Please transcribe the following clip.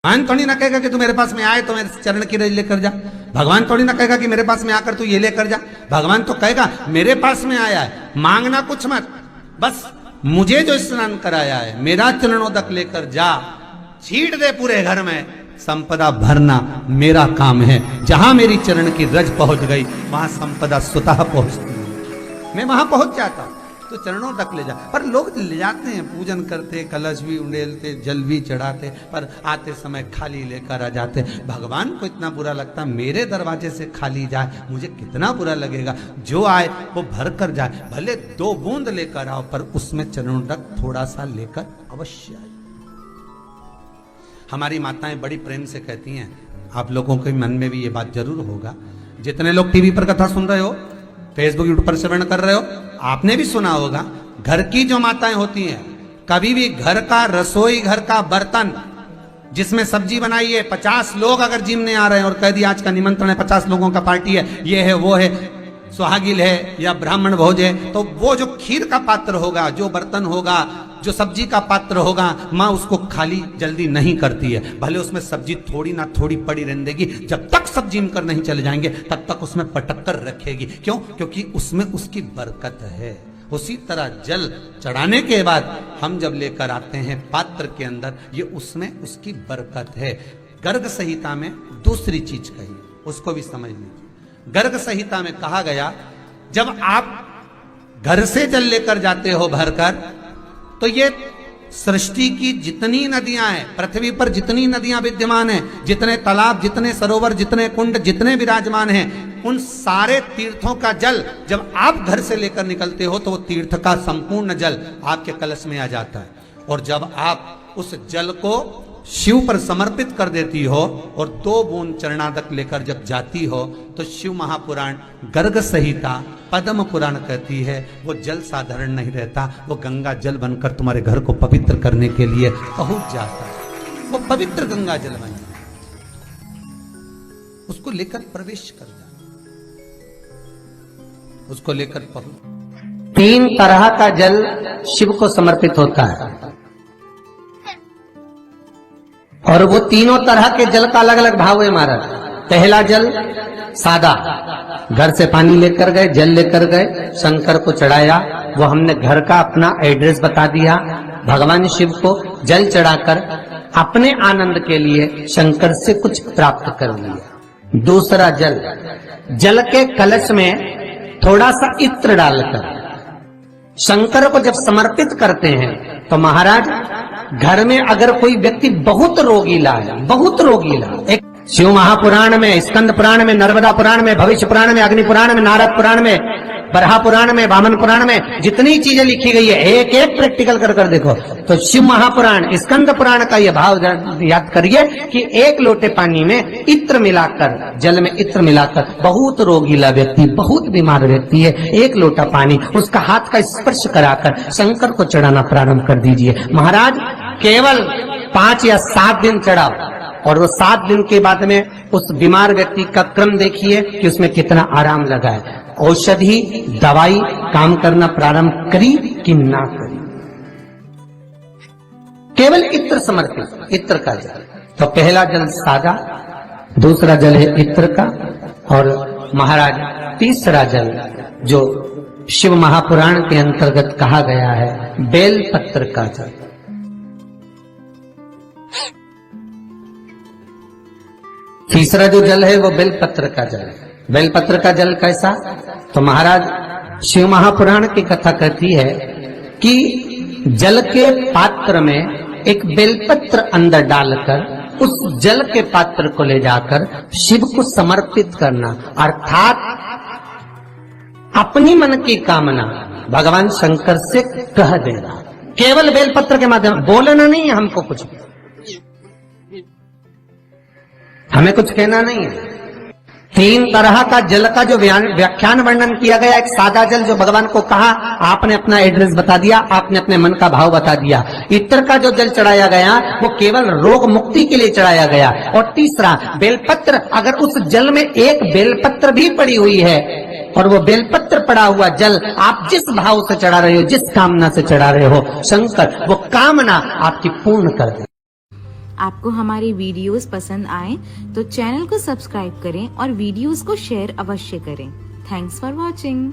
भगवान थोड़ी ना कहेगा कि तू मेरे पास में आए तो मेरे चरण की रज लेकर जा। भगवान थोड़ी ना कहेगा कि मेरे पास में आकर तू ये लेकर जा। भगवान तो कहेगा मेरे पास में आया है, मांगना कुछ मत, बस मुझे जो स्नान कराया है मेरा चरणोदक लेकर जा, छीट दे पूरे घर में, संपदा भरना मेरा काम है। जहां मेरी चरण की रज पहुंच गई वहां संपदा स्वतः पहुंचती है, मैं वहां पहुंच जाता हूं। तो चरणों तक ले जा, पर लोग ले जाते हैं, पूजन करते, कलश भी उंडेलते, जल भी चढ़ाते, पर आते समय खाली लेकर आ जाते। भगवान को इतना बुरा लगता, मेरे दरवाजे से खाली जाए मुझे कितना बुरा लगेगा। जो आए वो भर कर जाए, भले 2 बूंद लेकर आओ, पर उसमें चरणों तक थोड़ा सा लेकर अवश्य आए। हमारी माताएं बड़ी प्रेम से कहती हैं, आप लोगों के मन में भी ये बात जरूर होगा, जितने लोग टीवी पर कथा सुन रहे हो, फेसबुक यूट्यूब पर श्रवण कर रहे हो, आपने भी सुना होगा, घर की जो माताएं होती हैं, कभी भी घर का रसोई घर का बर्तन जिसमें सब्जी बनाई है, 50 लोग अगर जिमने आ रहे हैं और कह दिया आज का निमंत्रण है, 50 लोगों का पार्टी है, ये है वो है, सुहागिल है या ब्राह्मण भोज है, तो वो जो खीर का पात्र होगा, जो बर्तन होगा, जो सब्जी का पात्र होगा, माँ उसको खाली जल्दी नहीं करती है। भले उसमें सब्जी थोड़ी ना थोड़ी पड़ी रहने देगी, जब तक सब जिम कर नहीं चले जाएंगे तब तक उसमें पटक कर रखेगी। क्यों? क्योंकि उसमें उसकी बरकत है। उसी तरह जल चढ़ाने के बाद हम जब लेकर आते हैं पात्र के अंदर, ये उसमें उसकी बरकत है। गर्ग संहिता में दूसरी चीज कही, उसको भी समझ लीजिए। गर्ग संहिता में कहा गया, जब आप घर से जल लेकर जाते हो भरकर, तो ये सृष्टि की जितनी नदियां हैं, पृथ्वी पर जितनी नदियां विद्यमान हैं, जितने तालाब, जितने सरोवर, जितने कुंड, जितने विराजमान हैं, उन सारे तीर्थों का जल जब आप घर से लेकर निकलते हो तो वो तीर्थ का संपूर्ण जल आपके कलश में आ जाता है। और जब आप उस जल को शिव पर समर्पित कर देती हो और 2 बूंद चरणादक लेकर जब जाती हो, तो शिव महापुराण गर्ग संहिता पद्म पुराण कहती है, वो जल साधारण नहीं रहता, वो गंगा जल बनकर तुम्हारे घर को पवित्र करने के लिए पहुंच जाता है। वो पवित्र गंगा जल बन जाता, उसको लेकर प्रवेश कर जा, उसको लेकर पहुंच। 3 तरह का जल शिव को समर्पित होता है, और वो तीनों तरह के जल का अलग अलग भाव है महाराज। पहला जल सादा, घर से पानी लेकर गए, जल लेकर गए, शंकर को चढ़ाया, वो हमने घर का अपना एड्रेस बता दिया, भगवान शिव को जल चढ़ाकर अपने आनंद के लिए शंकर से कुछ प्राप्त कर लिया। दूसरा जल, जल के कलश में थोड़ा सा इत्र डालकर शंकर को जब समर्पित करते हैं, तो महाराज घर में अगर कोई व्यक्ति बहुत रोगीला है, बहुत रोगीला, एक शिव महापुराण में, स्कंद पुराण में, नर्मदा पुराण में, भविष्य पुराण में, अग्नि पुराण में, नारद पुराण में, बरहा पुराण में, वामन पुराण में जितनी चीजें लिखी गई है, एक एक प्रैक्टिकल कर कर देखो, तो शिव महापुराण, स्कंद पुराण का यह भाव याद करिए कि 1 लोटे पानी में इत्र मिलाकर, जल में इत्र मिलाकर, बहुत रोगीला व्यक्ति, बहुत बीमार व्यक्ति है, 1 लोटा पानी उसका हाथ का स्पर्श कराकर शंकर को चढ़ाना प्रारंभ कर दीजिए। महाराज केवल 5 या 7 दिन चढ़ाओ, और वो 7 दिन के बाद में उस बीमार व्यक्ति का क्रम देखिए कि उसमें कितना आराम लगा है। औषधि दवाई काम करना प्रारंभ करी कि ना करी, केवल इत्र समर्पित, इत्र का जल। तो पहला जल सादा, दूसरा जल है इत्र का, और महाराज तीसरा जल जो शिव महापुराण के अंतर्गत कहा गया है, बेलपत्र का जल। तीसरा जो जल है वो बेलपत्र का जल है। बेलपत्र का जल कैसा? तो महाराज शिव महापुराण की कथा कहती है कि जल के पात्र में एक बेलपत्र अंदर डालकर उस जल के पात्र को ले जाकर शिव को समर्पित करना, अर्थात अपनी मन की कामना भगवान शंकर से कह देना, केवल बेलपत्र के माध्यम, बोलना नहीं है हमको, कुछ हमें कुछ कहना नहीं है। 3 तरह का जल का जो व्याख्यान वर्णन किया गया, एक सादा जल जो भगवान को कहा, आपने अपना एड्रेस बता दिया, आपने अपने मन का भाव बता दिया। इत्र का जो जल चढ़ाया गया वो केवल रोग मुक्ति के लिए चढ़ाया गया। और तीसरा बेलपत्र, अगर उस जल में एक बेलपत्र भी पड़ी हुई है और वो बेलपत्र पड़ा हुआ जल आप जिस भाव से चढ़ा रहे हो, जिस कामना से चढ़ा रहे हो, शंकर वो कामना आपकी पूर्ण कर दे। आपको हमारी वीडियोस पसंद आए तो चैनल को सब्सक्राइब करें और वीडियोस को शेयर अवश्य करें। Thanks for watching.